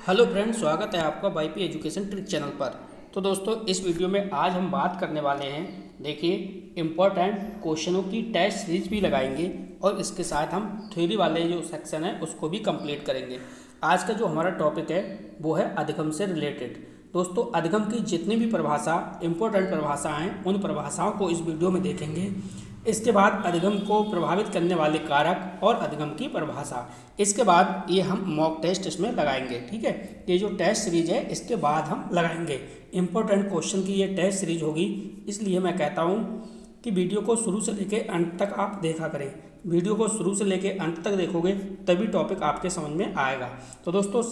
Hello friends, स्वागत है आपका वाईपी एजुकेशन ट्रिक चैनल पर। तो दोस्तों, इस वीडियो में आज हम बात करने वाले हैं, देखिए, इम्पोर्टेंट क्वेश्चनों की टेस्ट सीरीज भी लगाएंगे और इसके साथ हम थ्योरी वाले जो सेक्शन है उसको भी कंप्लीट करेंगे। आज का जो हमारा टॉपिक है वो है अधिगम से रिलेटेड। दोस्तों, अधिगम की जितनी भी परिभाषा इम्पोर्टेंट परिभाषा हैं उन परिभाषाओं को इस वीडियो में देखेंगे। इसके बाद अधिगम को प्रभावित करने वाले कारक और अधिगम की परिभाषा। इसके बाद ये हम मॉक टेस्ट इसमें लगाएंगे। ठीक है, ये जो टेस्ट सीरीज है इसके बाद हम लगाएंगे। इम्पोर्टेंट क्वेश्चन की ये टेस्ट सीरीज होगी, इसलिए मैं कहता हूँ कि वीडियो को शुरू से लेकर अंत तक आप देखा करें। वीडियो को शुरू से लेकर अंत तक देखोगे तभी टॉपिक आपके समझ में आएगा। तो दोस्तों,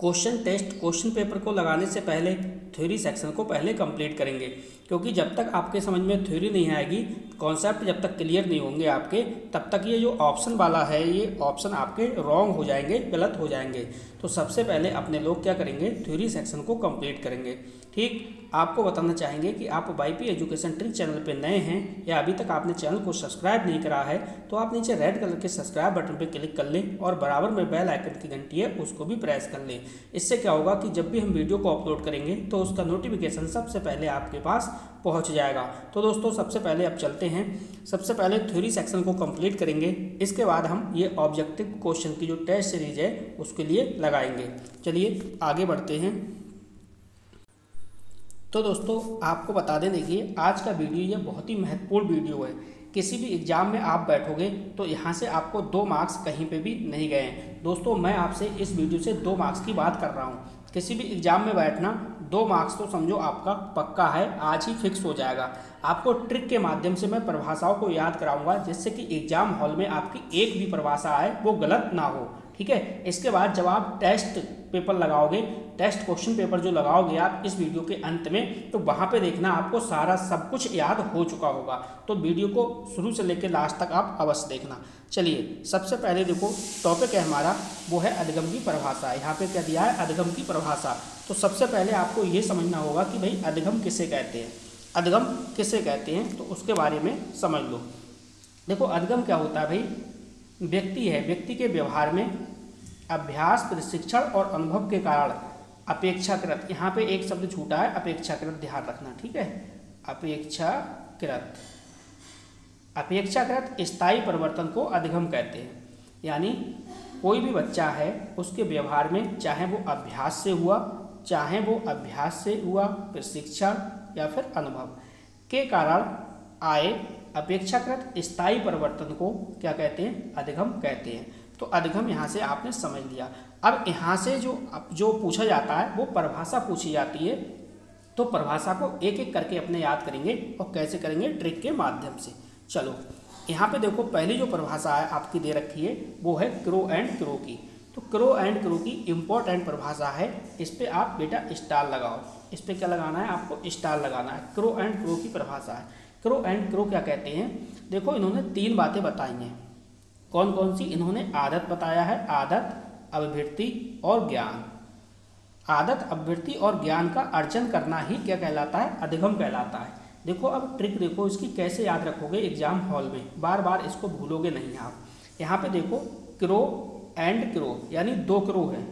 क्वेश्चन पेपर को लगाने से पहले थ्योरी सेक्शन को पहले कंप्लीट करेंगे, क्योंकि जब तक आपके समझ में थ्योरी नहीं आएगी, कॉन्सेप्ट जब तक क्लियर नहीं होंगे आपके, तब तक ये जो ऑप्शन वाला है ये ऑप्शन आपके रॉन्ग हो जाएंगे, गलत हो जाएंगे। तो सबसे पहले अपने लोग क्या करेंगे, थ्योरी सेक्शन को कंप्लीट करेंगे। ठीक, आपको बताना चाहेंगे कि आप वाईपी एजुकेशन ट्रिक चैनल पे नए हैं या अभी तक आपने चैनल को सब्सक्राइब नहीं करा है तो आप नीचे रेड कलर के सब्सक्राइब बटन पे क्लिक कर लें और बराबर में बेल आइकन की घंटी है उसको भी प्रेस कर लें। इससे क्या होगा कि जब भी हम वीडियो को अपलोड करेंगे तो उसका नोटिफिकेशन सबसे पहले आपके पास पहुंच जाएगा। तो दोस्तों, सबसे पहले अब चलते हैं। सबसे पहले थ्योरी सेक्शन को कंप्लीट करेंगे, इसके बाद हम ये ऑब्जेक्टिव क्वेश्चन की जो टेस्ट सीरीज है उसके लिए लगाएंगे। चलिए आगे बढ़ते हैं। तो दोस्तों, आपको बता दें, देखिए, आज का वीडियो ये बहुत ही महत्वपूर्ण वीडियो है। किसी भी एग्जाम में आप बैठोगे तो यहाँ से आपको 2 मार्क्स कहीं पे भी नहीं गए हैं। दोस्तों, मैं आपसे इस वीडियो से 2 मार्क्स की बात कर रहा हूँ। किसी भी एग्जाम में बैठना 2 मार्क्स तो समझो आपका पक्का है, आज ही फिक्स हो जाएगा। आपको ट्रिक के माध्यम से मैं परिभाषाओं को याद कराऊंगा, जिससे कि एग्जाम हॉल में आपकी एक भी परिभाषा आए वो गलत ना हो। ठीक है, इसके बाद जब आप टेस्ट पेपर लगाओगे, टेस्ट क्वेश्चन पेपर जो लगाओगे आप इस वीडियो के अंत में, तो वहाँ पे देखना आपको सारा सब कुछ याद हो चुका होगा। तो वीडियो को शुरू से लेकर लास्ट तक आप अवश्य देखना। चलिए, सबसे पहले देखो, टॉपिक है हमारा वो है अधिगम की परिभाषा। यहाँ पे क्या दिया है, अधिगम की परिभाषा। तो सबसे पहले आपको ये समझना होगा कि भाई अधिगम किसे कहते हैं। अधिगम किसे कहते हैं तो उसके बारे में समझ लो। देखो, अधिगम क्या होता है भाई, व्यक्ति है, व्यक्ति के व्यवहार में अभ्यास, प्रशिक्षण और अनुभव के कारण अपेक्षाकृत, यहाँ पे एक शब्द छूटा है, अपेक्षाकृत, ध्यान रखना। ठीक है, अपेक्षाकृत स्थायी परिवर्तन को अधिगम कहते हैं। यानी कोई भी बच्चा है उसके व्यवहार में, चाहे वो अभ्यास से हुआ, प्रशिक्षण या फिर अनुभव के कारण आए अपेक्षाकृत स्थायी परिवर्तन को क्या कहते हैं, अधिगम कहते हैं। तो अधिगम यहाँ से आपने समझ लिया। अब यहाँ से जो पूछा जाता है वो परिभाषा पूछी जाती है। तो परिभाषा को एक एक करके अपने याद करेंगे और कैसे करेंगे, ट्रिक के माध्यम से। चलो, यहाँ पे देखो, पहली जो परिभाषा है आपकी दे रखी है वो है क्रो एंड क्रो की। तो क्रो एंड क्रो की इम्पोर्टेंट परिभाषा है, इस पर आप बेटा स्टार लगाओ। इस पर क्या लगाना है, आपको स्टार लगाना है। क्रो एंड क्रो की परिभाषा है। क्रो एंड क्रो क्या कहते हैं, देखो, इन्होंने 3 बातें बताई हैं। कौन कौन सी, इन्होंने आदत बताया है, आदत, अभिवृत्ति और ज्ञान। आदत, अभिवृत्ति और ज्ञान का अर्जन करना ही क्या कहलाता है, अधिगम कहलाता है। देखो, अब ट्रिक देखो इसकी कैसे याद रखोगे एग्जाम हॉल में, बार बार इसको भूलोगे नहीं आप। यहाँ पे देखो, क्रो एंड क्रो यानी 2 क्रो हैं।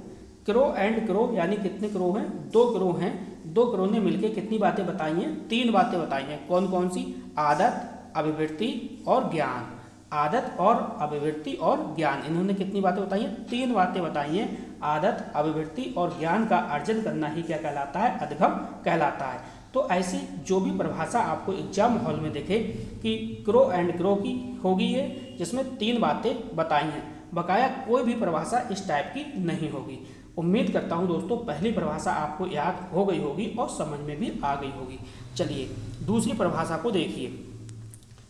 क्रो एंड क्रो यानी कितने क्रो हैं, 2 क्रो हैं। 2 क्रो ने मिलकर कितनी बातें बताई हैं, 3 बातें बताई हैं। कौन कौन सी, आदत, अभिवृत्ति और ज्ञान। आदत और अभिवृत्ति और ज्ञान, इन्होंने कितनी बातें बताई हैं, 3 बातें बताई हैं। आदत, अभिवृत्ति और ज्ञान का अर्जन करना ही क्या कहलाता है, अधिगम कहलाता है। तो ऐसी जो भी परिभाषा आपको एग्जाम हॉल में दिखे कि क्रो एंड क्रो की होगी ये, जिसमें 3 बातें बताई हैं, बकाया कोई भी परिभाषा इस टाइप की नहीं होगी। उम्मीद करता हूँ दोस्तों पहली परिभाषा आपको याद हो गई होगी और समझ में भी आ गई होगी। चलिए, दूसरी परिभाषा को देखिए।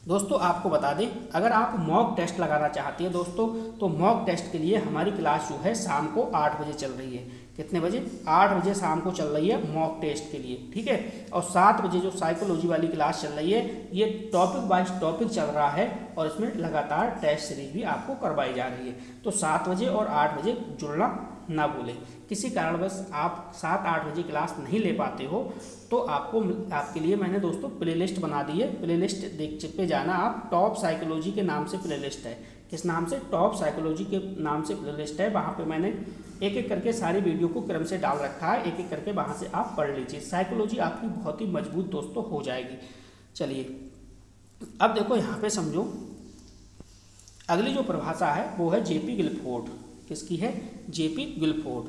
दोस्तों, आपको बता दें, अगर आप मॉक टेस्ट लगाना चाहती हैं दोस्तों, तो मॉक टेस्ट के लिए हमारी क्लास जो है शाम को 8 बजे चल रही है। कितने बजे, 8 बजे शाम को चल रही है मॉक टेस्ट के लिए। ठीक है, और 7 बजे जो साइकोलॉजी वाली क्लास चल रही है, ये टॉपिक वाइज टॉपिक चल रहा है और इसमें लगातार टेस्ट सीरीज भी आपको करवाई जा रही है। तो 7 बजे और 8 बजे जुड़ना ना भूलें। किसी कारणवश आप 7-8 बजे क्लास नहीं ले पाते हो तो आपके लिए मैंने दोस्तों प्लेलिस्ट बना दी है। प्लेलिस्ट देख पे जाना आप, टॉप साइकोलॉजी के नाम से प्लेलिस्ट है। किस नाम से, टॉप साइकोलॉजी के नाम से प्लेलिस्ट है। वहाँ पे मैंने एक एक करके सारी वीडियो को क्रम से डाल रखा है, एक एक करके वहाँ से आप पढ़ लीजिए। साइकोलॉजी आपकी बहुत ही मजबूत दोस्तों हो जाएगी। चलिए अब देखो यहाँ पे समझो, अगली जो परिभाषा है वो है जेपी गिलफोर्ड। किसकी है, जेपी गिलफोर्ड।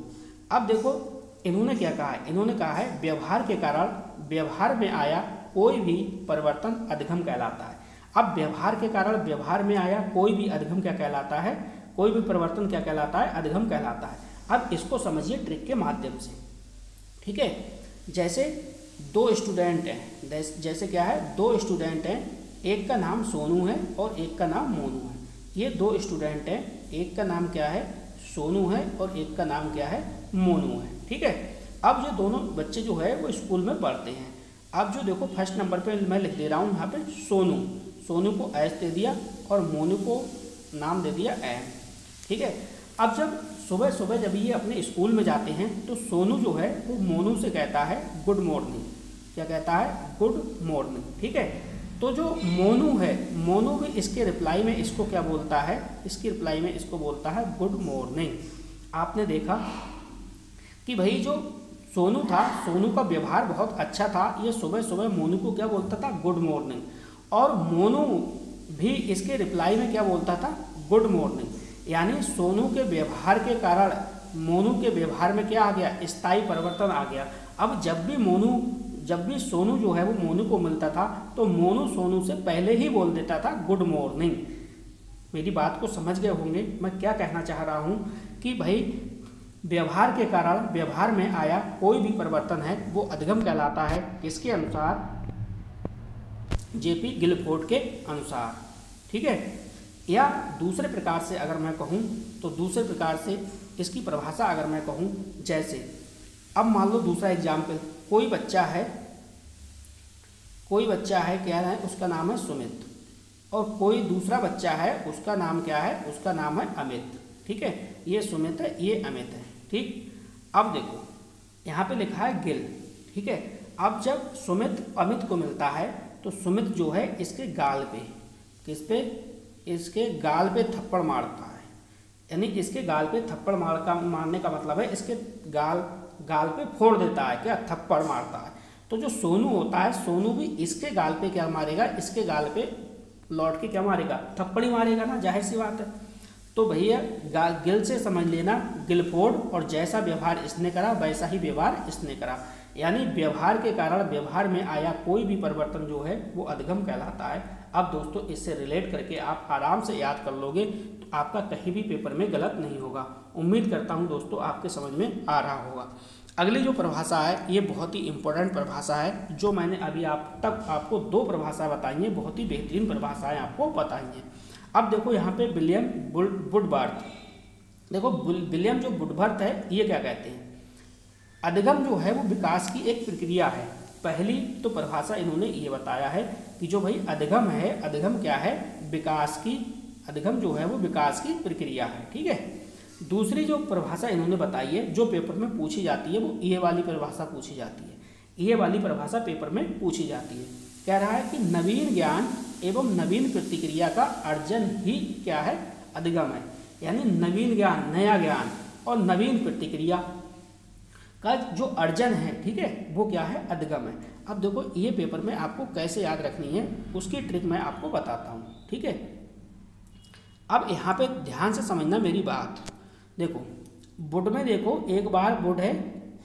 अब देखो इन्होंने क्या कहा है, इन्होंने कहा है व्यवहार के कारण व्यवहार में आया कोई भी परिवर्तन अधिगम कहलाता है। अब व्यवहार के कारण व्यवहार में आया कोई भी अधिगम क्या कहलाता है, कोई भी परिवर्तन क्या कहलाता है, अधिगम कहलाता है। अब इसको समझिए ट्रिक के माध्यम से, ठीक है। जैसे दो स्टूडेंट हैं, जैसे क्या है, दो स्टूडेंट हैं, एक का नाम सोनू है और एक का नाम मोनू है। ये दो स्टूडेंट हैं, एक का नाम क्या है, सोनू है और एक का नाम क्या है, मोनू है, ठीक है। अब ये दोनों बच्चे जो है वो स्कूल में पढ़ते हैं। अब जो देखो फर्स्ट नंबर पे मैं लिख दे रहा हूँ यहाँ पे सोनू, सोनू को एस दे दिया और मोनू को नाम दे दिया एम, ठीक है। अब जब सुबह सुबह जब ये अपने स्कूल में जाते हैं तो सोनू जो है वो मोनू से कहता है गुड मॉर्निंग। क्या कहता है, गुड मॉर्निंग, ठीक है। तो जो मोनू है, मोनू भी इसके रिप्लाई में इसको क्या बोलता है, इसकी रिप्लाई में इसको बोलता है गुड मॉर्निंग। आपने देखा कि भाई जो सोनू था, सोनू का व्यवहार बहुत अच्छा था, ये सुबह सुबह मोनू को क्या बोलता था, गुड मॉर्निंग, और मोनू भी इसके रिप्लाई में क्या बोलता था, गुड मॉर्निंग। यानी सोनू के व्यवहार के कारण मोनू के व्यवहार में क्या आ गया, स्थायी परिवर्तन आ गया। अब जब भी सोनू जो है वो मोनू को मिलता था तो मोनू सोनू से पहले ही बोल देता था गुड मॉर्निंग। मेरी बात को समझ गए होंगे मैं क्या कहना चाह रहा हूँ कि भाई व्यवहार के कारण व्यवहार में आया कोई भी परिवर्तन है वो अधिगम कहलाता है। किसके अनुसार, जेपी गिलफोर्ड के अनुसार, ठीक है। या दूसरे प्रकार से अगर मैं कहूँ तो दूसरे प्रकार से इसकी परिभाषा अगर मैं कहूँ, जैसे अब मान लो दूसरा एग्जाम्पल, कोई बच्चा है क्या है, उसका नाम है सुमित, और कोई दूसरा बच्चा है उसका नाम क्या है, उसका नाम है अमित, ठीक है। ये सुमित है, ये अमित है, ठीक। अब देखो यहाँ पे लिखा है गिल, ठीक है। अब जब सुमित अमित को मिलता है तो सुमित जो है इसके गाल पे, किस पे, इसके गाल पे थप्पड़ मारता है। यानी इसके गाल पे थप्पड़ मारने का मतलब है इसके गाल पे फोड़ देता है, क्या, थप्पड़ मारता है। तो जो सोनू होता है, सोनू भी इसके गाल पे क्या मारेगा, इसके गाल पे लौट के क्या मारेगा, थप्पड़ी मारेगा ना, जाहिर सी बात है। तो भैया गिल से समझ लेना गिलफोर्ड, और जैसा व्यवहार इसने करा वैसा ही व्यवहार इसने करा। यानी व्यवहार के कारण व्यवहार में आया कोई भी परिवर्तन जो है वो अधिगम कहलाता है। अब दोस्तों इससे रिलेट करके आप आराम से याद कर लोगे तो आपका कहीं भी पेपर में गलत नहीं होगा। उम्मीद करता हूँ दोस्तों आपके समझ में आ रहा होगा। अगली जो परिभाषा है ये बहुत ही इंपॉर्टेंट परिभाषा है, जो मैंने अभी आपको दो परिभाषाएं बताई हैं, बहुत ही बेहतरीन परिभाषाएं आपको बताई हैं। अब देखो यहाँ पे विलियम वुडवर्थ, देखो विलियम जो वुडवर्थ है ये क्या कहते हैं, अधिगम जो है वो विकास की एक प्रक्रिया है। पहली तो परिभाषा इन्होंने ये बताया है कि जो भाई अधिगम है, अधिगम क्या है, विकास की, अधिगम जो है वो विकास की प्रक्रिया है, ठीक है। दूसरी जो परिभाषा इन्होंने बताई है जो पेपर में पूछी जाती है वो ये वाली परिभाषा पूछी जाती है, ये वाली परिभाषा पेपर में पूछी जाती है। कह रहा है कि नवीन ज्ञान एवं नवीन प्रतिक्रिया का अर्जन ही क्या है, अधिगम है। यानी नवीन ज्ञान, नया ज्ञान और नवीन प्रतिक्रिया का जो अर्जन है, ठीक है, वो क्या है, अधिगम है। अब देखो ये पेपर में आपको कैसे याद रखनी है उसकी ट्रिक मैं आपको बताता हूँ, ठीक है। अब यहाँ पे ध्यान से समझना मेरी बात। देखो बुड में देखो एक बार बुड है,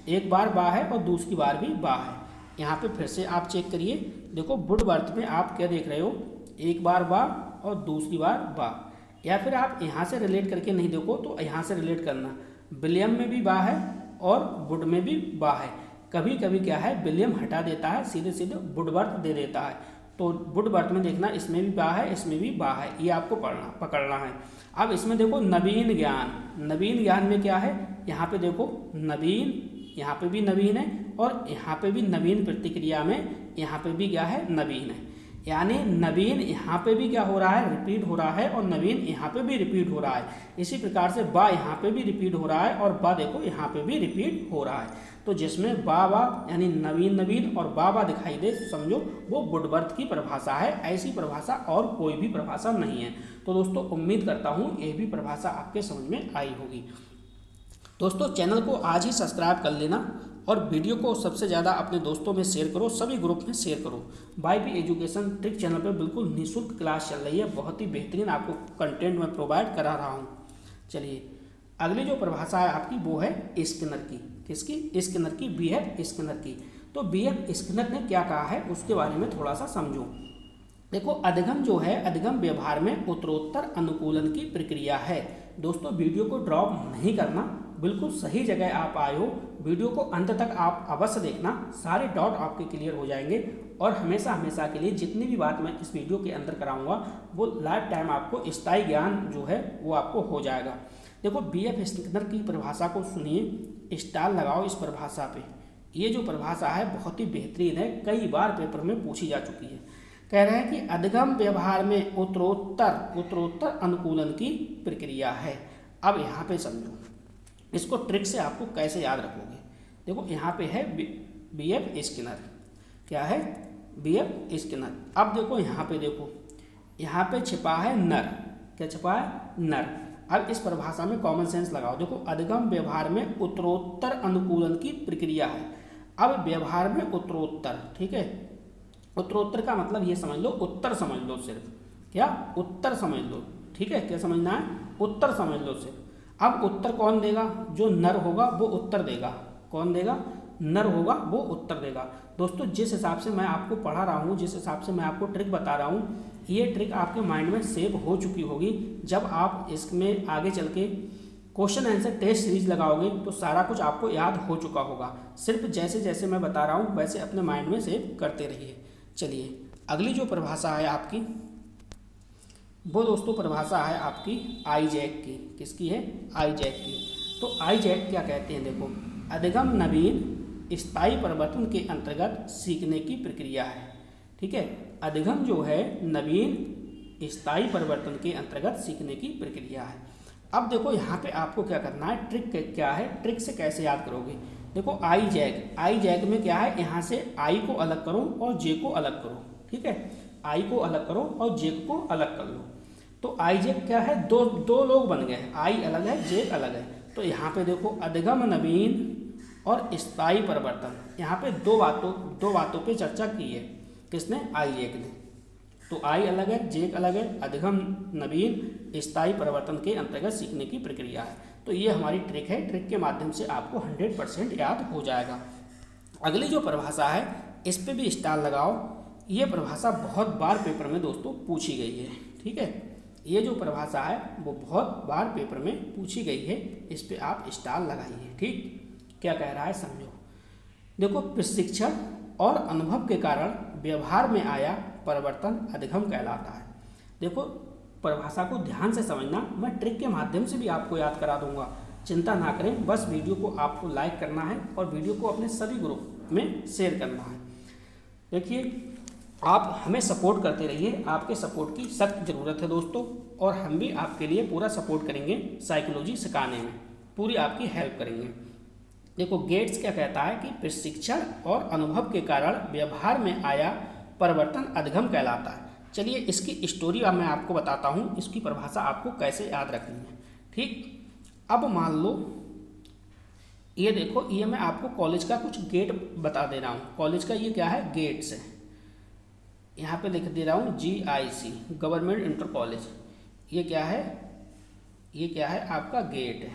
एक बार बा है और दूसरी बार भी बा है। यहाँ पे फिर से आप चेक करिए, देखो वुडवर्थ में आप क्या देख रहे हो, एक बार बा और दूसरी बार बा। या फिर आप यहाँ से रिलेट करके नहीं देखो तो यहाँ से रिलेट करना, विलियम में भी बा है और वुड में भी बा है। कभी कभी क्या है विलियम हटा देता है, सीधे सीधे वुडवर्थ दे देता है। तो वुडवर्थ में देखना इसमें भी बा है, इसमें भी बा है, ये आपको पकड़ना है। अब इसमें देखो नवीन ज्ञान, नवीन ज्ञान में क्या है, यहाँ पे देखो नवीन, यहाँ पे भी नवीन है और यहाँ पे भी नवीन प्रतिक्रिया में यहाँ पे भी क्या है, नवीन है। यानी नवीन यहाँ पे भी क्या हो रहा है, रिपीट हो रहा है, और नवीन यहाँ पे भी रिपीट हो रहा है। इसी प्रकार से बा यहाँ पे भी रिपीट हो रहा है और बा देखो यहाँ पे भी रिपीट हो रहा है। तो जिसमें बा बा यानी नवीन नवीन और बा बा दिखाई दे, समझो वो वुडवर्थ की परिभाषा है। ऐसी परिभाषा और कोई भी परिभाषा नहीं है। तो दोस्तों उम्मीद करता हूँ ये भी परिभाषा आपके समझ में आई होगी। दोस्तों चैनल को आज ही सब्सक्राइब कर लेना और वीडियो को सबसे ज़्यादा अपने दोस्तों में शेयर करो, सभी ग्रुप में शेयर करो। YP एजुकेशन ट्रिक चैनल पर बिल्कुल निःशुल्क क्लास चल रही है, बहुत ही बेहतरीन आपको कंटेंट मैं प्रोवाइड करा रहा हूँ। चलिए अगली जो परिभाषा है आपकी वो है स्किनर की। किसकी? स्किनर की, BF स्किनर की। तो BF स्किनर ने क्या कहा है उसके बारे में थोड़ा सा समझो। देखो अधिगम जो है, अधिगम व्यवहार में उत्तरोत्तर अनुकूलन की प्रक्रिया है। दोस्तों वीडियो को ड्रॉप नहीं करना, बिल्कुल सही जगह आप आए हो। वीडियो को अंत तक आप अवश्य देखना, सारे डाउट आपके क्लियर हो जाएंगे और हमेशा हमेशा के लिए जितनी भी बात मैं इस वीडियो के अंदर कराऊंगा वो लाइफ टाइम आपको स्थायी ज्ञान जो है वो आपको हो जाएगा। देखो BF स्किनर की परिभाषा को सुनिए, स्टार लगाओ इस परिभाषा पे। ये जो परिभाषा है बहुत ही बेहतरीन है, कई बार पेपर में पूछी जा चुकी है। कह रहे हैं कि अधिगम व्यवहार में उत्तरोत्तर अनुकूलन की प्रक्रिया है। अब यहाँ पे समझो, इसको ट्रिक से आपको कैसे याद रखोगे। देखो यहाँ पे है BF स्किनर, क्या है BF स्किनर। अब देखो यहाँ पे, देखो यहाँ पे छिपा है नर, क्या छिपा है नर। अब इस परिभाषा में कॉमन सेंस लगाओ। देखो अधिगम व्यवहार में उत्तरोत्तर अनुकूलन की प्रक्रिया है। अब व्यवहार में उत्तरोत्तर, ठीक है, उत्तरोत्तर का मतलब ये समझ लो, उत्तर समझ लो सिर्फ, क्या उत्तर समझ लो, ठीक है, क्या समझना है, उत्तर समझ लो सिर्फ। अब उत्तर कौन देगा? जो नर होगा वो उत्तर देगा। कौन देगा? नर होगा वो उत्तर देगा। दोस्तों जिस हिसाब से मैं आपको पढ़ा रहा हूँ, जिस हिसाब से मैं आपको ट्रिक बता रहा हूँ, ये ट्रिक आपके माइंड में सेव हो चुकी होगी। जब आप इसमें आगे चल के क्वेश्चन आंसर टेस्ट सीरीज लगाओगे तो सारा कुछ आपको याद हो चुका होगा। सिर्फ जैसे जैसे मैं बता रहा हूँ वैसे अपने माइंड में सेव करते रहिए। चलिए अगली जो परिभाषा है आपकी, वो दोस्तों परिभाषा है आपकी आईजैक की। किसकी है? आईजैक की। तो आईजैक क्या कहते हैं? देखो अधिगम नवीन स्थायी परिवर्तन के अंतर्गत सीखने की प्रक्रिया है। ठीक है, अधिगम जो है नवीन स्थायी परिवर्तन के अंतर्गत सीखने की प्रक्रिया है। अब देखो यहाँ पे आपको क्या करना है, ट्रिक क्या है, ट्रिक से कैसे याद करोगे। देखो आईजैक में क्या है, यहाँ से आई को अलग करो और जे को अलग करो। ठीक है, आई को अलग करो और जे को अलग कर लो। तो आईजैक क्या है, दो लोग बन गए, आई अलग है जे अलग है। तो यहाँ पे देखो अधिगम नवीन और स्थायी परिवर्तन, यहाँ पे दो बातों पे चर्चा की है। किसने? आईजैक ने। तो आई अलग है, जे अलग है, अधिगम नवीन स्थायी परिवर्तन के अंतर्गत सीखने की प्रक्रिया है। तो ये हमारी ट्रिक है, ट्रिक के माध्यम से आपको 100% याद हो जाएगा। अगली जो परिभाषा है इस पे भी स्टार लगाओ। ये परिभाषा बहुत बार पेपर में दोस्तों पूछी गई है। ठीक है, ये जो परिभाषा है वो बहुत बार पेपर में पूछी गई है, इस पे आप स्टार लगाइए। ठीक, क्या कह रहा है समझो। देखो प्रशिक्षण और अनुभव के कारण व्यवहार में आया परिवर्तन अधिगम कहलाता है। देखो परिभाषा को ध्यान से समझना, मैं ट्रिक के माध्यम से भी आपको याद करा दूंगा, चिंता ना करें। बस वीडियो को आपको लाइक करना है और वीडियो को अपने सभी ग्रुप में शेयर करना है। देखिए आप हमें सपोर्ट करते रहिए, आपके सपोर्ट की सख्त ज़रूरत है दोस्तों, और हम भी आपके लिए पूरा सपोर्ट करेंगे, साइकोलॉजी सिखाने में पूरी आपकी हेल्प करेंगे। देखो गेट्स क्या कहता है कि प्रशिक्षण और अनुभव के कारण व्यवहार में आया परिवर्तन अधिगम कहलाता है। चलिए इसकी स्टोरी अब मैं आपको बताता हूँ, इसकी परिभाषा आपको कैसे याद रखनी है। ठीक, अब मान लो ये देखो, ये मैं आपको कॉलेज का कुछ गेट बता दे रहा हूँ। कॉलेज का ये क्या है, गेट्स है। यहाँ पे लिख दे रहा हूँ GIC, गवर्नमेंट इंटर कॉलेज। ये क्या है, ये क्या है आपका गेट है।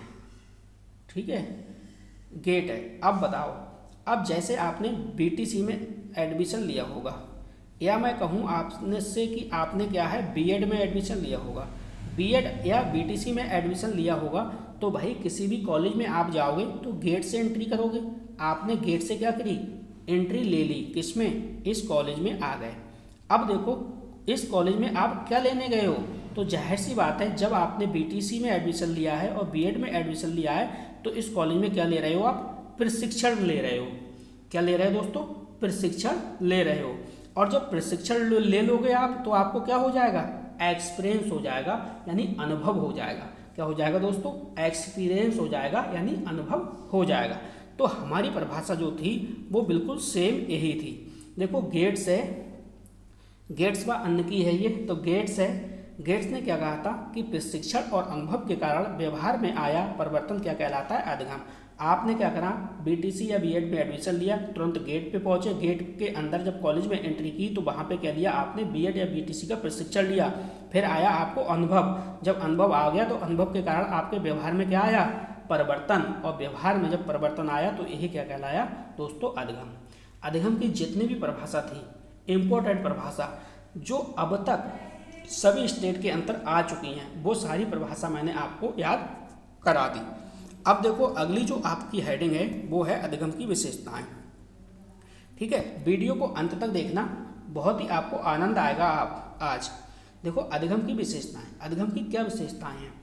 ठीक है, गेट है। अब बताओ, अब जैसे आपने BTC में एडमिशन लिया होगा, या मैं कहूँ आपने से कि आपने क्या है B.Ed में एडमिशन लिया होगा, B.Ed या BTC में एडमिशन लिया होगा, तो भाई किसी भी कॉलेज में आप जाओगे तो गेट से एंट्री करोगे। आपने गेट से क्या करी, एंट्री ले ली, किसमें, इस कॉलेज में आ गए। अब देखो इस कॉलेज में आप क्या लेने गए हो, तो जाहिर सी बात है जब आपने BTC में एडमिशन लिया है और B.Ed में एडमिशन लिया है तो इस कॉलेज में क्या ले रहे हो आप, प्रशिक्षण ले रहे हो। क्या ले रहे हो दोस्तों, प्रशिक्षण ले रहे हो। और जब प्रशिक्षण ले लोगे आप तो आपको क्या हो जाएगा, एक्सपीरियंस हो जाएगा, यानी अनुभव हो जाएगा। क्या हो जाएगा दोस्तों, एक्सपीरियंस हो जाएगा, यानी अनुभव हो जाएगा। तो हमारी परिभाषा जो थी वो बिल्कुल सेम यही थी। देखो गेट्स है, गेट्स व अन्य की है ये, तो गेट्स है, गेट्स ने क्या कहा था कि प्रशिक्षण और अनुभव के कारण व्यवहार में आया परिवर्तन क्या कहलाता है, अधिगम। आपने क्या करा, बीटीसी या बीएड में एडमिशन लिया, तुरंत गेट पे पहुंचे, गेट के अंदर जब कॉलेज में एंट्री की तो वहाँ पे क्या लिया आपने, बीएड या बीटीसी का प्रशिक्षण लिया, फिर आया आपको अनुभव। जब अनुभव आ गया तो अनुभव के कारण आपके व्यवहार में क्या आया, परिवर्तन, और व्यवहार में जब परिवर्तन आया तो यही क्या कहलाया दोस्तों, अधिगम। अधिगम की जितनी भी परिभाषा थी, इम्पोर्टेंट परिभाषा जो अब तक सभी स्टेट के अंदर आ चुकी हैं, वो सारी परिभाषा मैंने आपको याद करा दी। अब देखो अगली जो आपकी हेडिंग है वो है अधिगम की विशेषताएं। ठीक है, वीडियो को अंत तक देखना, बहुत ही आपको आनंद आएगा। आप आज देखो अधिगम की विशेषताएं, अधिगम की क्या विशेषताएं हैं।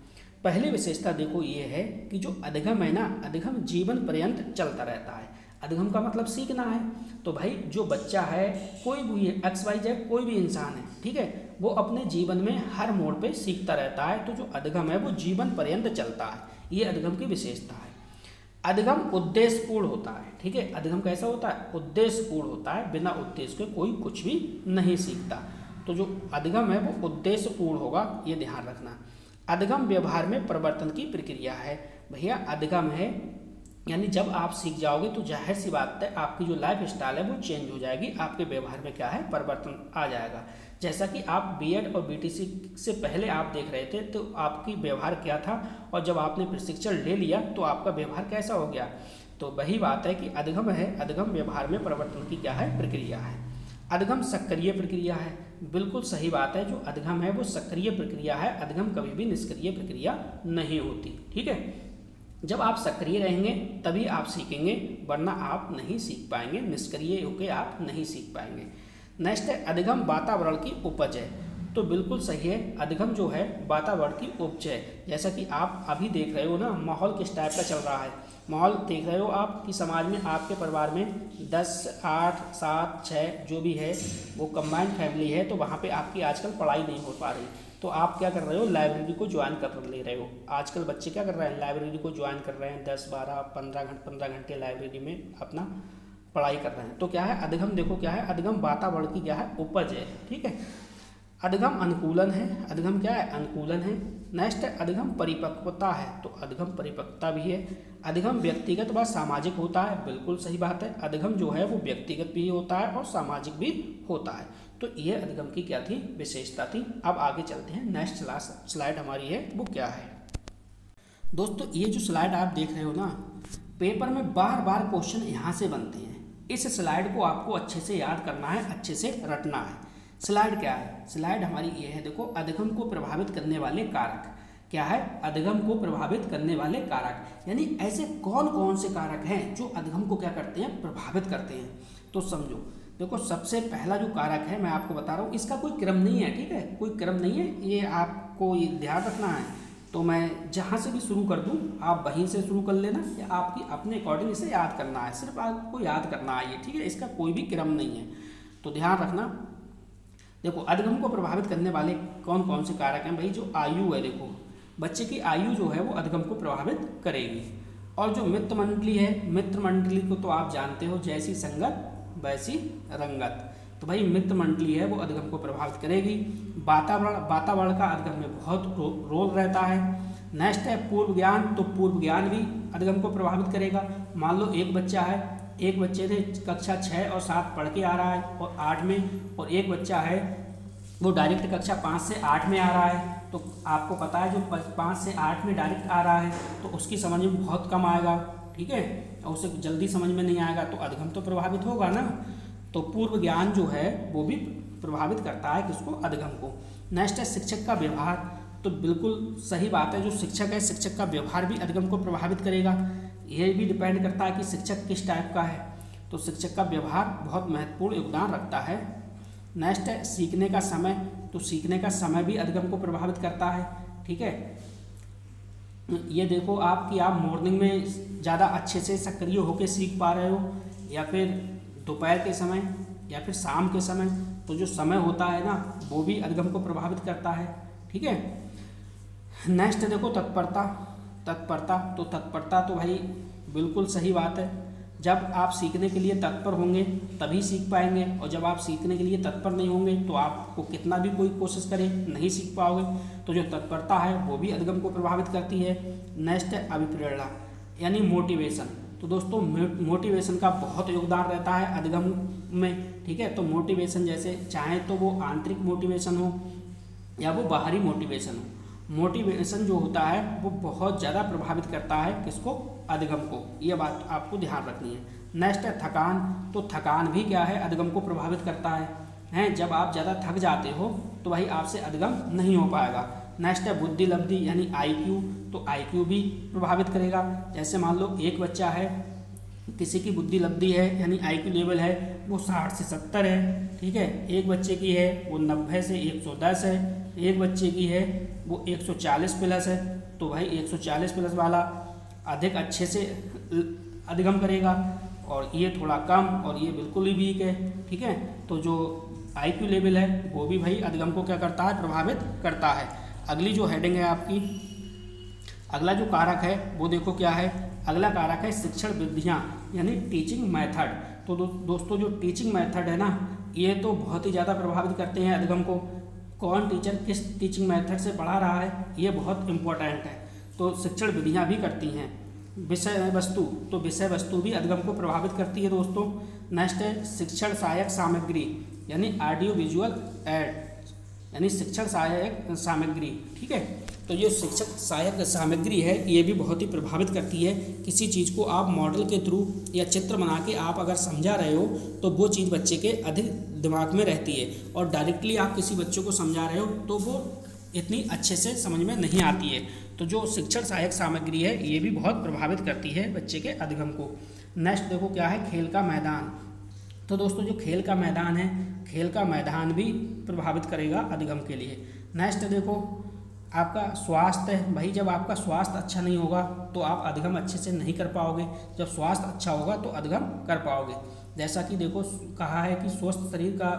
पहली विशेषता देखो ये है कि जो अधिगम है ना, अधिगम जीवन पर्यंत चलता रहता है। अधिगम का मतलब सीखना है, तो भाई जो बच्चा है, कोई भी XYZ कोई भी इंसान है, ठीक है, वो अपने जीवन में हर मोड़ पे सीखता रहता है। तो जो अधिगम है वो जीवन पर्यंत चलता है, ये अधिगम की विशेषता है। अधिगम उद्देश्यपूर्ण होता है। ठीक है, अधिगम कैसा होता है, उद्देश्यपूर्ण होता है, बिना उद्देश्य के कोई कुछ भी नहीं सीखता। तो जो अधिगम है वो उद्देश्यपूर्ण होगा, ये ध्यान रखना। अधिगम व्यवहार में परिवर्तन की प्रक्रिया है। भैया अधिगम है यानी जब आप सीख जाओगे तो जाहिर सी बात है आपकी जो लाइफ स्टाइल है वो चेंज हो जाएगी, आपके व्यवहार में क्या है, परिवर्तन आ जाएगा। जैसा कि आप बीएड और बीटीसी से पहले आप देख रहे थे तो आपकी व्यवहार क्या था, और जब आपने प्रशिक्षण ले लिया तो आपका व्यवहार कैसा हो गया। तो वही बात है कि अधिगम है, अधिगम व्यवहार में परिवर्तन की क्या है, प्रक्रिया है। अधिगम सक्रिय प्रक्रिया है, बिल्कुल सही बात है, जो अधिगम है वो सक्रिय प्रक्रिया है। अधिगम कभी भी निष्क्रिय प्रक्रिया नहीं होती। ठीक है, जब आप सक्रिय रहेंगे तभी आप सीखेंगे, वरना आप नहीं सीख पाएंगे, निष्क्रिय होकर आप नहीं सीख पाएंगे। नेक्स्ट है अधिगम वातावरण की उपज है। तो बिल्कुल सही है, अधिगम जो है वातावरण की उपज है। जैसा कि आप अभी देख रहे हो ना, माहौल किस टाइप का चल रहा है, माहौल देख रहे हो आप कि समाज में, आपके परिवार में 10, 8, 7, 6 जो भी है वो कंबाइंड फैमिली है, तो वहाँ पे आपकी आजकल पढ़ाई नहीं हो पा रही। तो आप क्या कर रहे हो, लाइब्रेरी को ज्वाइन कर ले रहे हो। आजकल बच्चे क्या कर रहे हैं, लाइब्रेरी को ज्वाइन कर रहे हैं, 10, 12, 15 घंटे लाइब्रेरी में अपना पढ़ाई कर रहे हैं। तो क्या है, अधिगम देखो क्या है, अधिगम वातावरण की क्या है, उपज है। ठीक है, अधिगम अनुकूलन है, अधिगम क्या है, अनुकूलन है। नेक्स्ट है अधिगम परिपक्वता है, तो अधिगम परिपक्वता भी है। अधिगम व्यक्तिगत व सामाजिक होता है, बिल्कुल सही बात है, अधिगम जो है वो व्यक्तिगत भी होता है और सामाजिक भी होता है। तो ये अधिगम की क्या थी, विशेषता थी। अब आगे चलते हैं, नेक्स्ट स्लाइड हमारी है वो क्या है। दोस्तों ये जो स्लाइड आप देख रहे हो ना, पेपर में बार बार क्वेश्चन यहाँ से बनते हैं। इस स्लाइड को आपको अच्छे से याद करना है, अच्छे से रटना है। स्लाइड क्या है, स्लाइड हमारी ये है, देखो अधिगम को प्रभावित करने वाले कारक। क्या है, अधिगम को प्रभावित करने वाले कारक, यानी ऐसे कौन कौन से कारक हैं जो अधिगम को क्या करते हैं, प्रभावित करते हैं। तो समझो, देखो सबसे पहला जो कारक है मैं आपको बता रहा हूँ, इसका कोई क्रम नहीं है। ठीक है, कोई क्रम नहीं है, ये आपको ये ध्यान रखना है। तो मैं जहाँ से भी शुरू कर दूँ आप वहीं से शुरू कर लेना, या आपकी अपने अकॉर्डिंग इसे याद करना है, सिर्फ आपको याद करना है ये। ठीक है, इसका कोई भी क्रम नहीं है, तो ध्यान रखना। देखो अधिगम को प्रभावित करने वाले कौन कौन से कारक हैं भाई, जो आयु है, देखो बच्चे की आयु जो है वो अधिगम को प्रभावित करेगी। और जो मित्र मंडली है, मित्र मंडली को तो आप जानते हो, जैसी संगत वैसी रंगत। तो भाई मित्र मंडली है वो अधिगम को प्रभावित करेगी। वातावरण का अधिगम में बहुत रोल रहता है। नेक्स्ट है पूर्व ज्ञान, तो पूर्व ज्ञान भी अधिगम को प्रभावित करेगा। मान लो एक बच्चा है, एक बच्चे ने कक्षा 6 और 7 पढ़ के आ रहा है और 8 में, और एक बच्चा है वो डायरेक्ट कक्षा 5 से 8 में आ रहा है। तो आपको पता है जो 5 से 8 में डायरेक्ट आ रहा है तो उसकी समझ में बहुत कम आएगा। ठीक है, और उसे जल्दी समझ में नहीं आएगा, तो अधिगम तो प्रभावित होगा ना। तो पूर्व ज्ञान जो है वो भी प्रभावित करता है किसको, अधिगम को। नेक्स्ट है शिक्षक का व्यवहार, तो बिल्कुल सही बात है, जो शिक्षक है शिक्षक का व्यवहार भी अधिगम को प्रभावित करेगा। ये भी डिपेंड करता है कि शिक्षक किस टाइप का है, तो शिक्षक का व्यवहार बहुत महत्वपूर्ण योगदान रखता है। नेक्स्ट है सीखने का समय, तो सीखने का समय भी अधिगम को प्रभावित करता है। ठीक है, ये देखो आप कि आप मॉर्निंग में ज़्यादा अच्छे से सक्रिय होकर सीख पा रहे हो, या फिर दोपहर के समय, या फिर शाम के समय, तो जो समय होता है ना वो भी अधिगम को प्रभावित करता है। ठीक है, नेक्स्ट देखो तत्परता। तो तत्परता तो भाई बिल्कुल सही बात है। जब आप सीखने के लिए तत्पर होंगे तभी सीख पाएंगे, और जब आप सीखने के लिए तत्पर नहीं होंगे तो आपको कितना भी कोई कोशिश करे नहीं सीख पाओगे। तो जो तत्परता है वो भी अधिगम को प्रभावित करती है। नेक्स्ट है अभिप्रेरणा यानी मोटिवेशन। तो दोस्तों मोटिवेशन का बहुत योगदान रहता है अधिगम में। ठीक है, तो मोटिवेशन जैसे चाहे तो वो आंतरिक मोटिवेशन हो या वो बाहरी मोटिवेशन हो, मोटिवेशन जो होता है वो बहुत ज़्यादा प्रभावित करता है किसको, अधिगम को। ये बात आपको ध्यान रखनी है। नेक्स्ट है थकान। तो थकान भी क्या है, अधिगम को प्रभावित करता है। जब आप ज़्यादा थक जाते हो तो भाई आपसे अधिगम नहीं हो पाएगा। नेक्स्ट है बुद्धि लब्धि यानी IQ। तो IQ भी प्रभावित करेगा। जैसे मान लो एक बच्चा है, किसी की बुद्धि लब्धि है यानी IQ लेवल है वो 60 से 70 है। ठीक है, एक बच्चे की है वो 90 से 110 है, एक बच्चे की है वो 140 प्लस है। तो भाई 140 प्लस वाला अधिक अच्छे से अधिगम करेगा, और ये थोड़ा कम और ये बिल्कुल ही वीक है। ठीक है, तो जो IQ लेवल है वो भी भाई अधिगम को क्या करता है, प्रभावित करता है। अगली जो हेडिंग है आपकी, अगला जो कारक है वो देखो क्या है। अगला कारक है शिक्षण विधियाँ यानी टीचिंग मेथड। तो दोस्तों जो टीचिंग मेथड है ना ये तो बहुत ही ज़्यादा प्रभावित करते हैं अधिगम को। कौन टीचर किस टीचिंग मेथड से पढ़ा रहा है ये बहुत इम्पोर्टेंट है। तो शिक्षण विधियाँ भी करती हैं। विषय वस्तु, तो विषय वस्तु भी अधिगम को प्रभावित करती है दोस्तों। नेक्स्ट है शिक्षण सहायक सामग्री यानी ऑडियो विजुअल एड यानी शिक्षण सहायक सामग्री। ठीक है, तो ये शिक्षक सहायक सामग्री है ये भी बहुत ही प्रभावित करती है। किसी चीज़ को आप मॉडल के थ्रू या चित्र बना के आप अगर समझा रहे हो तो वो चीज़ बच्चे के अधिक दिमाग में रहती है, और डायरेक्टली आप किसी बच्चे को समझा रहे हो तो वो इतनी अच्छे से समझ में नहीं आती है। तो जो शिक्षण सहायक सामग्री है ये भी बहुत प्रभावित करती है बच्चे के अधिगम को। नेक्स्ट देखो क्या है, खेल का मैदान। तो दोस्तों जो खेल का मैदान है, खेल का मैदान भी प्रभावित करेगा अधिगम के लिए। नेक्स्ट देखो आपका स्वास्थ्य है। भाई जब आपका स्वास्थ्य अच्छा नहीं होगा तो आप अधिगम अच्छे से नहीं कर पाओगे, जब स्वास्थ्य अच्छा होगा तो अधिगम कर पाओगे। जैसा कि देखो कहा है कि स्वस्थ शरीर का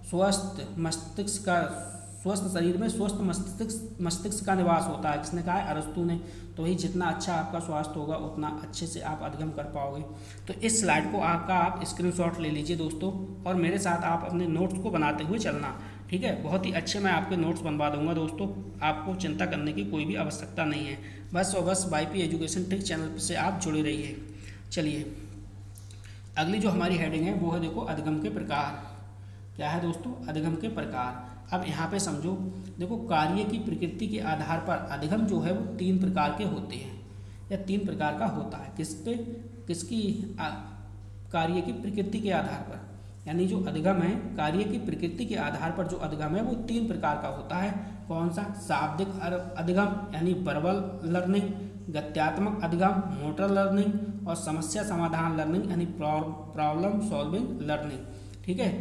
स्वस्थ मस्तिष्क का स्वस्थ शरीर में स्वस्थ मस्तिष्क का निवास होता है। किसने कहा है, अरस्तु ने। तो वही जितना अच्छा आपका स्वास्थ्य होगा उतना अच्छे से आप अधिगम कर पाओगे। तो इस स्लाइड को आप स्क्रीनशॉट ले लीजिए दोस्तों, और मेरे साथ आप अपने नोट्स को बनाते हुए चलना। ठीक है, बहुत ही अच्छे मैं आपके नोट्स बनवा दूंगा दोस्तों, आपको चिंता करने की कोई भी आवश्यकता नहीं है। बस और बस YP एजुकेशन ट्रिक चैनल से आप जुड़े रहिए। चलिए अगली जो हमारी हेडिंग है वो है देखो अधिगम के प्रकार। क्या है दोस्तों, अधिगम के प्रकार। अब यहाँ पे समझो, देखो कार्य की प्रकृति के आधार पर अधिगम जो है वो 3 प्रकार के होते हैं या 3 प्रकार का होता है। किसकी कार्य की प्रकृति के आधार पर, यानी जो अधिगम है कार्य की प्रकृति के आधार पर जो अधिगम है वो 3 प्रकार का होता है। कौन सा, शाब्दिक अधिगम यानी वर्बल लर्निंग, गत्यात्मक अधिगम मोटर लर्निंग, और समस्या समाधान लर्निंग यानी प्रॉब्लम सॉल्विंग लर्निंग। ठीक है,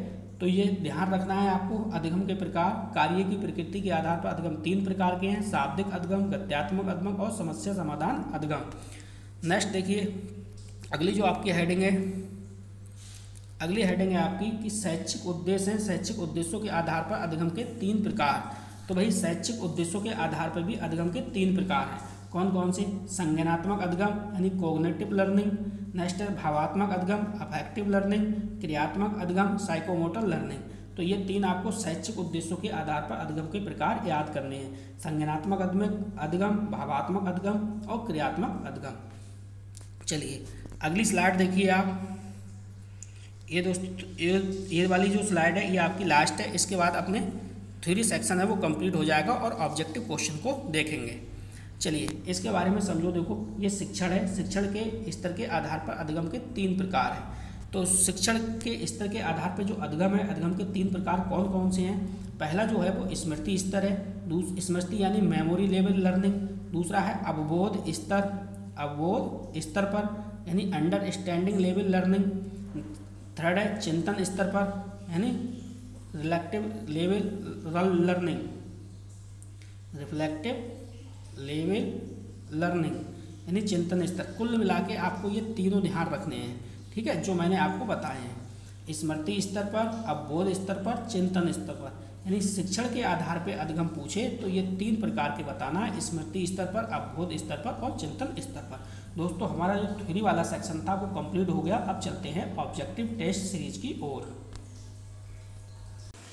तो ये ध्यान रखना है आपको। अधिगम के प्रकार, कार्य की प्रकृति के आधार पर अधिगम 3 प्रकार के हैं, शाब्दिक अधिगम, गत्यात्मक अधिगम और समस्या समाधान अधिगम। नेक्स्ट देखिए अगली जो आपकी हेडिंग है, अगली हेडिंग है आपकी कि शैक्षिक उद्देश्य हैं। शैक्षिक उद्देश्यों के आधार पर अधिगम के 3 प्रकार। तो भाई शैक्षिक उद्देश्यों के आधार पर भी अधिगम के 3 प्रकार हैं। कौन कौन से, संज्ञानात्मक अधिगम यानी कोग्निटिव लर्निंग, नेक्स्ट है भावात्मक अधिगम अफेक्टिव लर्निंग, क्रियात्मक अधिगम साइकोमोटर लर्निंग। तो ये 3 आपको शैक्षिक उद्देश्यों के आधार पर अधिगम के प्रकार याद करने हैं, संज्ञानात्मक अधिगम, भावात्मक अधिगम और क्रियात्मक अधिगम। चलिए अगली स्लाइड देखिए आप। ये दोस्तों ये वाली जो स्लाइड है ये आपकी लास्ट है। इसके बाद अपने थ्योरी सेक्शन है वो कंप्लीट हो जाएगा और ऑब्जेक्टिव क्वेश्चन को देखेंगे। चलिए इसके बारे में समझो। देखो ये शिक्षण है, शिक्षण के स्तर के आधार पर अधिगम के 3 प्रकार हैं। तो शिक्षण के स्तर के आधार पर जो अधिगम है, अधिगम के 3 प्रकार कौन कौन से हैं। पहला जो है वो स्मृति स्तर है, स्मृति यानी मेमोरी लेवल लर्निंग। दूसरा है अवबोध स्तर पर यानी अंडरस्टैंडिंग लेवल लर्निंग। थर्ड है चिंतन स्तर पर यानी रिफ्लेक्टिव लेवल लर्निंग, यानी चिंतन स्तर। कुल मिला के आपको ये तीनों ध्यान रखने हैं, ठीक है, जो मैंने आपको बताए हैं। स्मृति स्तर पर, अवबोध स्तर पर, चिंतन स्तर पर, यानी शिक्षण के आधार पर अधिगम पूछे तो ये 3 प्रकार के बताना है, स्मृति स्तर पर, अवबोध स्तर पर और चिंतन स्तर पर। दोस्तों हमारा जो थ्योरी वाला सेक्शन था वो कंप्लीट हो गया। अब चलते हैं ऑब्जेक्टिव टेस्ट सीरीज की ओर।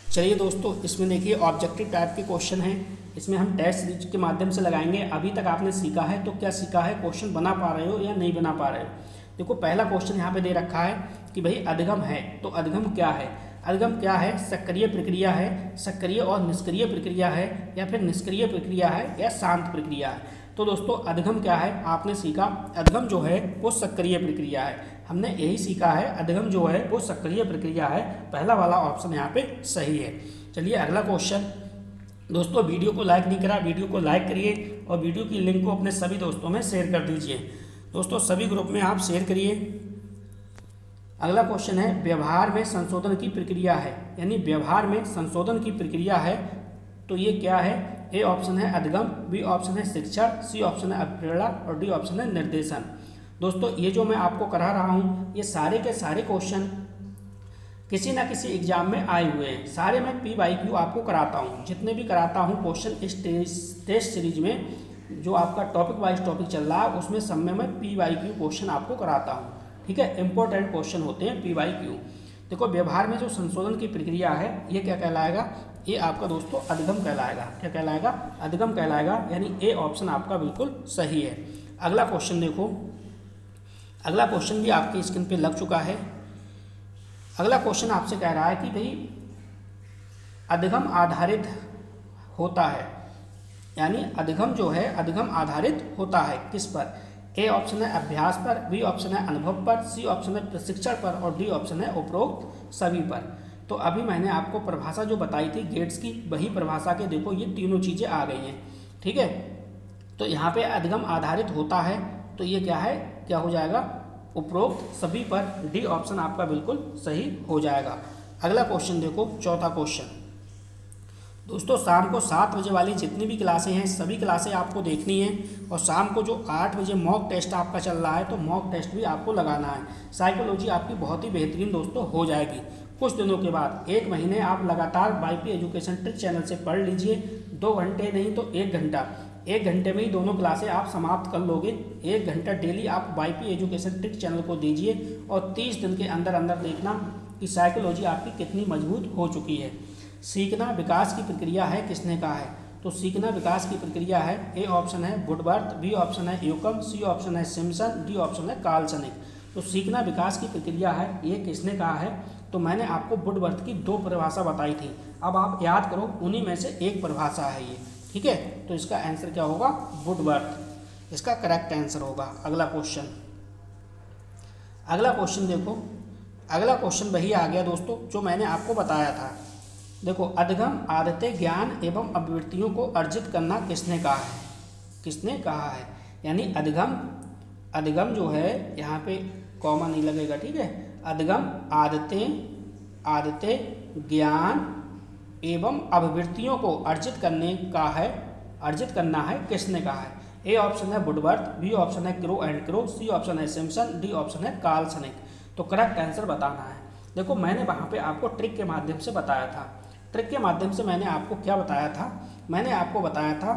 चलिए दोस्तों, इसमें देखिए ऑब्जेक्टिव टाइप के क्वेश्चन हैं, इसमें हम टेस्ट सीरीज के माध्यम से लगाएंगे। अभी तक आपने सीखा है तो क्या सीखा है, क्वेश्चन बना पा रहे हो या नहीं बना पा रहे हो। देखो पहला क्वेश्चन यहाँ पे दे रखा है कि भाई अधिगम है, तो अधिगम क्या है। अधिगम क्या है, सक्रिय प्रक्रिया है, सक्रिय और निष्क्रिय प्रक्रिया है, या फिर निष्क्रिय प्रक्रिया है, या शांत प्रक्रिया है। तो दोस्तों अधिगम क्या है आपने सीखा, अधिगम जो है वो सक्रिय प्रक्रिया है। हमने यही सीखा है, अधिगम जो है वो सक्रिय प्रक्रिया है। पहला वाला ऑप्शन यहाँ पे सही है। चलिए अगला क्वेश्चन। दोस्तों वीडियो को लाइक नहीं करा, वीडियो को लाइक करिए और वीडियो की लिंक को अपने सभी दोस्तों में शेयर कर दीजिए। दोस्तों सभी ग्रुप में आप शेयर करिए। अगला क्वेश्चन है व्यवहार में संशोधन की प्रक्रिया है, यानी व्यवहार में संशोधन की प्रक्रिया है तो ये क्या है। ए ऑप्शन है अधिगम, बी ऑप्शन है शिक्षण, सी ऑप्शन है अभिप्रेरणा और डी ऑप्शन है निर्देशन। दोस्तों ये जो मैं आपको करा रहा हूँ ये सारे के सारे क्वेश्चन किसी ना किसी एग्जाम में आए हुए हैं। सारे मैं PYQ आपको कराता हूँ, जितने भी कराता हूँ क्वेश्चन इस टेस्ट सीरीज में, जो आपका टॉपिक वाइज टॉपिक चल रहा है उसमें सब में मैं PYQ क्वेश्चन आपको कराता हूँ। ठीक है, इंपॉर्टेंट क्वेश्चन होते हैं PYQ। देखो व्यवहार में जो संशोधन की प्रक्रिया है ये क्या कहलाएगा, ये आपका दोस्तों अधिगम कहलाएगा। क्या कहलाएगा, अधिगम कहलाएगा, यानी ए ऑप्शन आपका बिल्कुल सही है। अगला क्वेश्चन देखो, अगला क्वेश्चन भी आपकी स्क्रीन पे लग चुका है। अगला क्वेश्चन आपसे कह रहा है कि भाई अधिगम आधारित होता है, यानी अधिगम जो है अधिगम आधारित होता है किस पर। ए ऑप्शन है अभ्यास पर, बी ऑप्शन है अनुभव पर, सी ऑप्शन है प्रशिक्षण पर और डी ऑप्शन है उपरोक्त सभी पर। तो अभी मैंने आपको परिभाषा जो बताई थी गेट्स की, वही परिभाषा के देखो ये तीनों चीज़ें आ गई हैं। ठीक है, तो यहाँ पे अधिगम आधारित होता है तो ये क्या है, क्या हो जाएगा, उपरोक्त सभी पर। डी ऑप्शन आपका बिल्कुल सही हो जाएगा। अगला क्वेश्चन देखो, चौथा क्वेश्चन। दोस्तों शाम को 7 बजे वाली जितनी भी क्लासें हैं सभी क्लासें आपको देखनी है, और शाम को जो 8 बजे मॉक टेस्ट आपका चल रहा है तो मॉक टेस्ट भी आपको लगाना है। साइकोलॉजी आपकी बहुत ही बेहतरीन दोस्तों हो जाएगी कुछ दिनों के बाद। 1 महीने आप लगातार YP एजुकेशन ट्रिक चैनल से पढ़ लीजिए, 2 घंटे नहीं तो 1 घंटा, 1 घंटे में ही दोनों क्लासें आप समाप्त कर लोगे। 1 घंटा डेली आप YP एजुकेशन ट्रिक चैनल को दीजिए और 30 दिन के अंदर अंदर देखना कि साइकोलॉजी आपकी कितनी मजबूत हो चुकी है। सीखना विकास की प्रक्रिया है, किसने कहा है, तो सीखना विकास की प्रक्रिया है। ए ऑप्शन है वुडवर्थ, बी ऑप्शन है यूकम, सी ऑप्शन है सिम्पसन, डी ऑप्शन है कार्ल सनिक। तो सीखना विकास की प्रक्रिया है, ये किसने कहा है, तो मैंने आपको वुडवर्थ की 2 परिभाषा बताई थी। अब आप याद करो उन्हीं में से एक परिभाषा है ये। ठीक है, तो इसका आंसर क्या होगा, वुडवर्थ इसका करेक्ट आंसर होगा। अगला क्वेश्चन, अगला क्वेश्चन देखो, अगला क्वेश्चन वही आ गया दोस्तों जो मैंने आपको बताया था। देखो अधिगम आदतें ज्ञान एवं अभिवृत्तियों को अर्जित करना किसने कहा है, किसने कहा है, यानी अधिगम, अधिगम जो है यहाँ पे कॉमा नहीं लगेगा। ठीक है, अधिगम आदतें ज्ञान एवं अभिवृत्तियों को अर्जित करने का है, अर्जित करना है किसने कहा है। ए ऑप्शन है वुडवर्थ, बी ऑप्शन है Crow and Crow, C option है सिम्पसन, डी ऑप्शन है कार्ल सनिक। तो करेक्ट आंसर बताना है। देखो मैंने वहाँ पे आपको ट्रिक के माध्यम से बताया था। ट्रिक के माध्यम से मैंने आपको क्या बताया था, मैंने आपको बताया था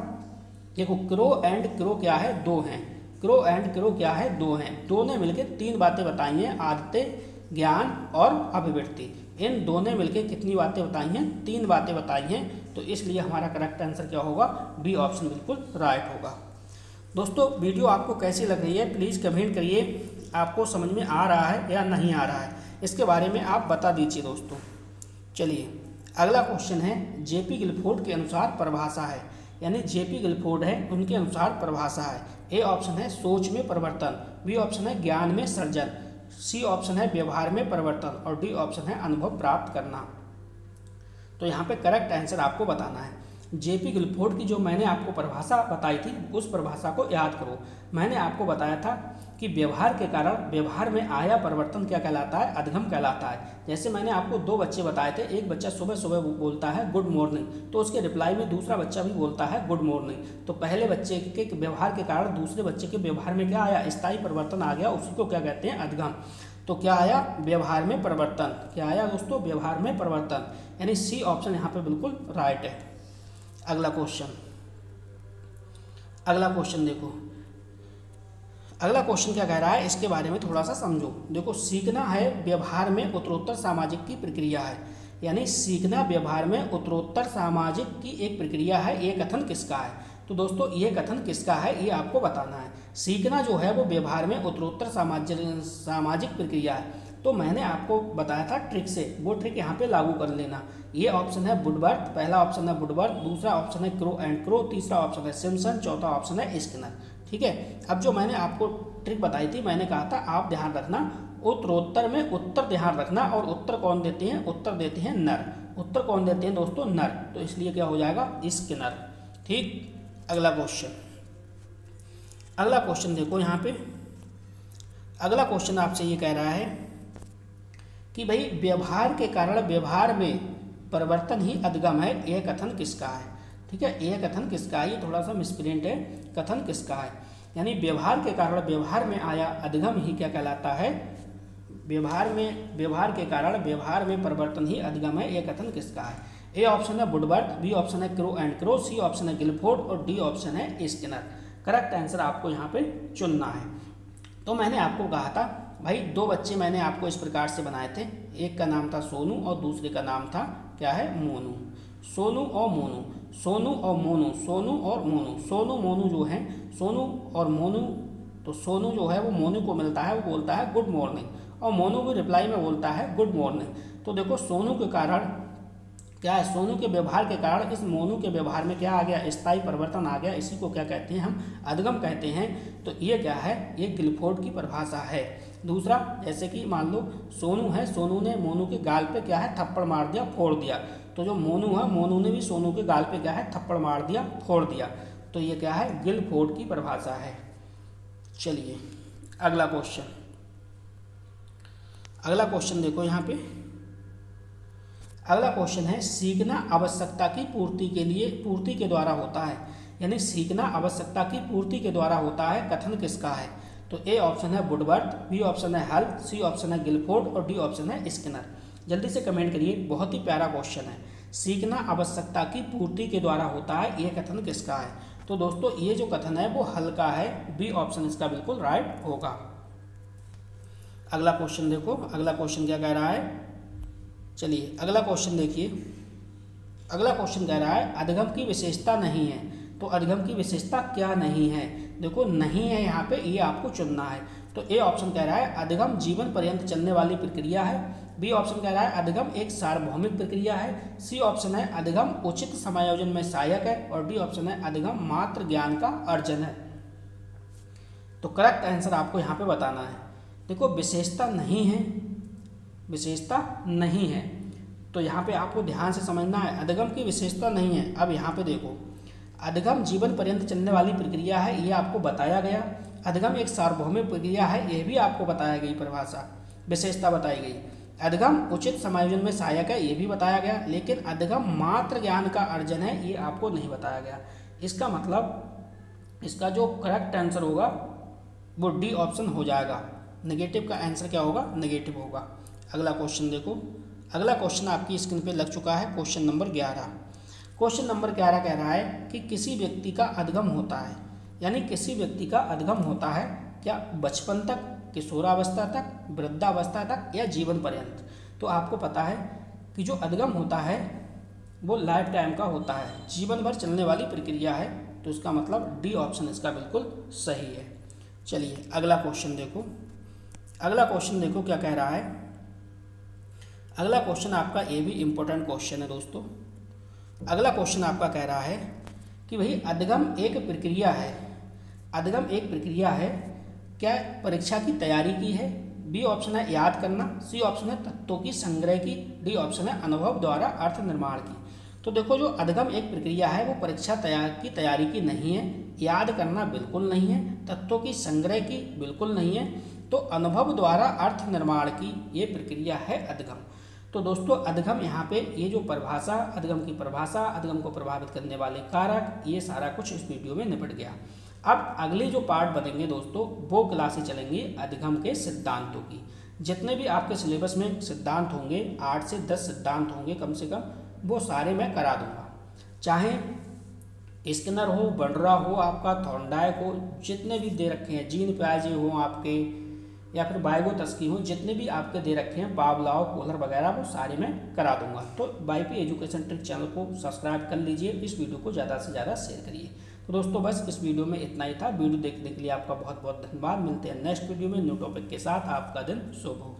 देखो क्रो एंड क्रो क्या है, 2 हैं। क्रो एंड क्रो क्या है, 2 हैं। 2 ने मिलकर 3 बातें बताई हैं, आदतें ज्ञान और अभिवृत्ति। इन 2 ने मिलकर कितनी बातें बताई हैं, 3 बातें बताई हैं। तो इसलिए हमारा करेक्ट आंसर क्या होगा, बी ऑप्शन बिल्कुल राइट होगा। दोस्तों वीडियो आपको कैसी लग रही है प्लीज़ कमेंट करिए, आपको समझ में आ रहा है या नहीं आ रहा है, इसके बारे में आप बता दीजिए दोस्तों। चलिए अगला क्वेश्चन है, जेपी गिलफोर्ड के अनुसार परिभाषा है, यानी जेपी गिलफोर्ड है उनके अनुसार परिभाषा है। ए ऑप्शन है सोच में परिवर्तन, बी ऑप्शन है ज्ञान में सृजन, सी ऑप्शन है व्यवहार में परिवर्तन और डी ऑप्शन है अनुभव प्राप्त करना। तो यहाँ पे करेक्ट आंसर आपको बताना है। जेपी गिलफोर्ड की जो मैंने आपको परिभाषा बताई थी उस परिभाषा को याद करो। मैंने आपको बताया था कि व्यवहार के कारण व्यवहार में आया परिवर्तन क्या कहलाता है, अधिगम कहलाता है। जैसे मैंने आपको 2 बच्चे बताए थे, एक बच्चा सुबह सुबह बोलता है गुड मॉर्निंग, तो उसके रिप्लाई में दूसरा बच्चा भी बोलता है गुड मॉर्निंग। तो पहले बच्चे के व्यवहार के कारण दूसरे बच्चे के व्यवहार में क्या आया, स्थायी परिवर्तन आ गया, उसी को क्या कहते हैं, अधिगम। तो क्या आया, व्यवहार में परिवर्तन। क्या आया दोस्तों, व्यवहार में परिवर्तन, यानी सी ऑप्शन यहाँ पे बिल्कुल राइट है। अगला क्वेश्चन देखो, अगला क्वेश्चन क्या कह रहा है, इसके बारे में थोड़ा सा समझो। देखो, सीखना है व्यवहार में उत्तरोत्तर सामाजिक की प्रक्रिया है, यानी सीखना व्यवहार में उत्तरोत्तर सामाजिक की एक प्रक्रिया है। ये कथन किसका है? तो दोस्तों ये कथन किसका है ये आपको बताना है। सीखना जो है वो व्यवहार में उत्तरोत्तर सामाजिक प्रक्रिया है। तो मैंने आपको बताया था ट्रिक से, वो ट्रिक यहाँ पे लागू कर लेना। ये ऑप्शन है वुडवर्थ, पहला ऑप्शन है वुडवर्थ, दूसरा ऑप्शन है क्रो एंड क्रो, तीसरा ऑप्शन है सिम्पसन, चौथा ऑप्शन है स्किनर। ठीक है, अब जो मैंने आपको ट्रिक बताई थी, मैंने कहा था आप ध्यान रखना उत्तरोत्तर में उत्तर ध्यान रखना, और उत्तर कौन देते हैं? उत्तर देते हैं नर। उत्तर कौन देते हैं दोस्तों? नर। तो इसलिए क्या हो जाएगा? स्किनर। ठीक, अगला क्वेश्चन देखो यहाँ पे। अगला क्वेश्चन आपसे ये कह रहा है कि भाई व्यवहार के कारण व्यवहार में परिवर्तन ही अधिगम है, यह कथन किसका है? ठीक है, यह कथन किसका है? ये थोड़ा सा मिसप्रिंट है, कथन किसका है? यानी व्यवहार के कारण व्यवहार में आया अधिगम ही क्या कहलाता है? व्यवहार के कारण व्यवहार में परिवर्तन ही अधिगम है, यह कथन किसका है? ए ऑप्शन है वुडवर्थ, बी ऑप्शन है Crow and Crow, C option है गिलफोर्ड और डी ऑप्शन है स्किनर। करेक्ट आंसर आपको यहाँ पे चुनना है। तो मैंने आपको कहा था भाई, दो बच्चे मैंने आपको इस प्रकार से बनाए थे, एक का नाम था सोनू और दूसरे का नाम था क्या है? मोनू। सोनू और मोनू, सोनू और मोनू, सोनू और मोनू, सोनू मोनू जो है, सोनू और मोनू, तो सोनू जो है वो मोनू को मिलता है, वो बोलता है गुड मॉर्निंग, और मोनू भी रिप्लाई में बोलता है गुड मॉर्निंग। तो देखो सोनू के कारण क्या है? सोनू के व्यवहार के कारण इस मोनू के व्यवहार में क्या आ गया? स्थायी परिवर्तन आ गया। इसी को क्या कहते हैं? हम अधिगम कहते हैं। तो ये क्या है? ये गिलफोर्ड की परिभाषा है। दूसरा, जैसे कि मान लो सोनू है, सोनू ने मोनू के गाल पे क्या है? थप्पड़ मार दिया, फोड़ दिया। तो जो मोनू है, मोनू ने भी सोनू के गाल पे क्या है? थप्पड़ मार दिया, फोड़ दिया। तो ये क्या है? गिलफोर्ड की परिभाषा है। चलिए अगला क्वेश्चन देखो यहाँ पे। अगला क्वेश्चन है, सीखना आवश्यकता की पूर्ति के द्वारा होता है, यानी सीखना आवश्यकता की पूर्ति के द्वारा होता है, कथन किसका है? तो ए ऑप्शन है वुडवर्थ, बी ऑप्शन है हल, सी ऑप्शन है गिलफोर्ड और डी ऑप्शन है स्किनर। जल्दी से कमेंट करिए, बहुत ही प्यारा क्वेश्चन है। सीखना आवश्यकता की पूर्ति के द्वारा होता है, यह कथन किसका है? तो दोस्तों ये जो कथन है वो हल का है, बी ऑप्शन इसका बिल्कुल राइट होगा। अगला क्वेश्चन देखो, अगला क्वेश्चन क्या कह रहा है? चलिए अगला क्वेश्चन देखिए। अगला क्वेश्चन कह रहा है अधिगम की विशेषता नहीं है। तो अधिगम की विशेषता क्या नहीं है? देखो नहीं है यहाँ पे, ये आपको चुनना है। तो ए ऑप्शन कह रहा है अधिगम जीवन पर्यंत चलने वाली प्रक्रिया है, बी ऑप्शन कह रहा है अधिगम एक सार्वभौमिक प्रक्रिया है, सी ऑप्शन है अधिगम उचित समायोजन में सहायक है, और डी ऑप्शन है अधिगम मात्र ज्ञान का अर्जन है। तो करेक्ट आंसर आपको यहाँ पे बताना है। देखो विशेषता नहीं है, विशेषता नहीं है, तो यहाँ पे आपको ध्यान से समझना है, अधिगम की विशेषता नहीं है। अब यहाँ पे देखो, अधिगम जीवन पर्यंत चलने वाली प्रक्रिया है, ये आपको बताया गया। अधिगम एक सार्वभौमिक प्रक्रिया है, यह भी आपको बताया गई, परिभाषा विशेषता बताई गई। अधिगम उचित समायोजन में सहायक है, ये भी बताया गया। लेकिन अधिगम मात्र ज्ञान का अर्जन है, ये आपको नहीं बताया गया। इसका मतलब इसका जो करेक्ट आंसर होगा वो डी ऑप्शन हो जाएगा। नेगेटिव का आंसर क्या होगा? नेगेटिव होगा। अगला क्वेश्चन देखो, अगला क्वेश्चन आपकी स्क्रीन पे लग चुका है, क्वेश्चन नंबर 11। क्वेश्चन नंबर 11 कह रहा है कि किसी व्यक्ति का अधिगम होता है, यानी किसी व्यक्ति का अधिगम होता है क्या बचपन तक, किशोरावस्था तक, वृद्धावस्था तक या जीवन पर्यंत? तो आपको पता है कि जो अधिगम होता है वो लाइफ टाइम का होता है, जीवन भर चलने वाली प्रक्रिया है। तो इसका मतलब डी ऑप्शन इसका बिल्कुल सही है। चलिए अगला क्वेश्चन देखो, अगला क्वेश्चन देखो क्या कह रहा है। अगला क्वेश्चन आपका ये भी इम्पोर्टेंट क्वेश्चन है दोस्तों। अगला क्वेश्चन आपका कह रहा है कि भाई अधिगम एक प्रक्रिया है, अधिगम एक प्रक्रिया है, क्या परीक्षा की तैयारी की है? बी ऑप्शन है याद करना, सी ऑप्शन है तत्वों की संग्रह की, डी ऑप्शन है अनुभव द्वारा अर्थ निर्माण की। तो देखो जो अधिगम एक प्रक्रिया है वो परीक्षा की तैयारी की नहीं है, याद करना बिल्कुल नहीं है, तत्वों की संग्रह की बिल्कुल नहीं है, तो अनुभव द्वारा अर्थ निर्माण की ये प्रक्रिया है अधिगम। तो दोस्तों अधिगम यहाँ पे ये जो परिभाषा, अधिगम की परिभाषा, अधिगम को प्रभावित करने वाले कारक, ये सारा कुछ इस वीडियो में निपट गया। अब अगले जो पार्ट बनेंगे दोस्तों वो क्लासें चलेंगी अधिगम के सिद्धांतों की। जितने भी आपके सिलेबस में सिद्धांत होंगे 8 से 10 सिद्धांत होंगे कम से कम, वो सारे मैं करा दूंगा। चाहे स्किनर हो, बंडरा हो, आपका थॉर्नडाइक हो, जितने भी दे रखे हैं, जीन प्याजे हो आपके, या फिर वाइगोत्स्की हो, जितने भी आपके दे रखे हैं, पावलोव, कोहलर वगैरह, वो सारे मैं करा दूंगा। तो वाईपी एजुकेशन ट्रिक चैनल को सब्सक्राइब कर लीजिए, इस वीडियो को ज़्यादा से ज़्यादा शेयर करिए। तो दोस्तों बस इस वीडियो में इतना ही था। वीडियो देखने के लिए आपका बहुत बहुत धन्यवाद। मिलते हैं नेक्स्ट वीडियो में न्यू टॉपिक के साथ। आपका दिन शुभ हो।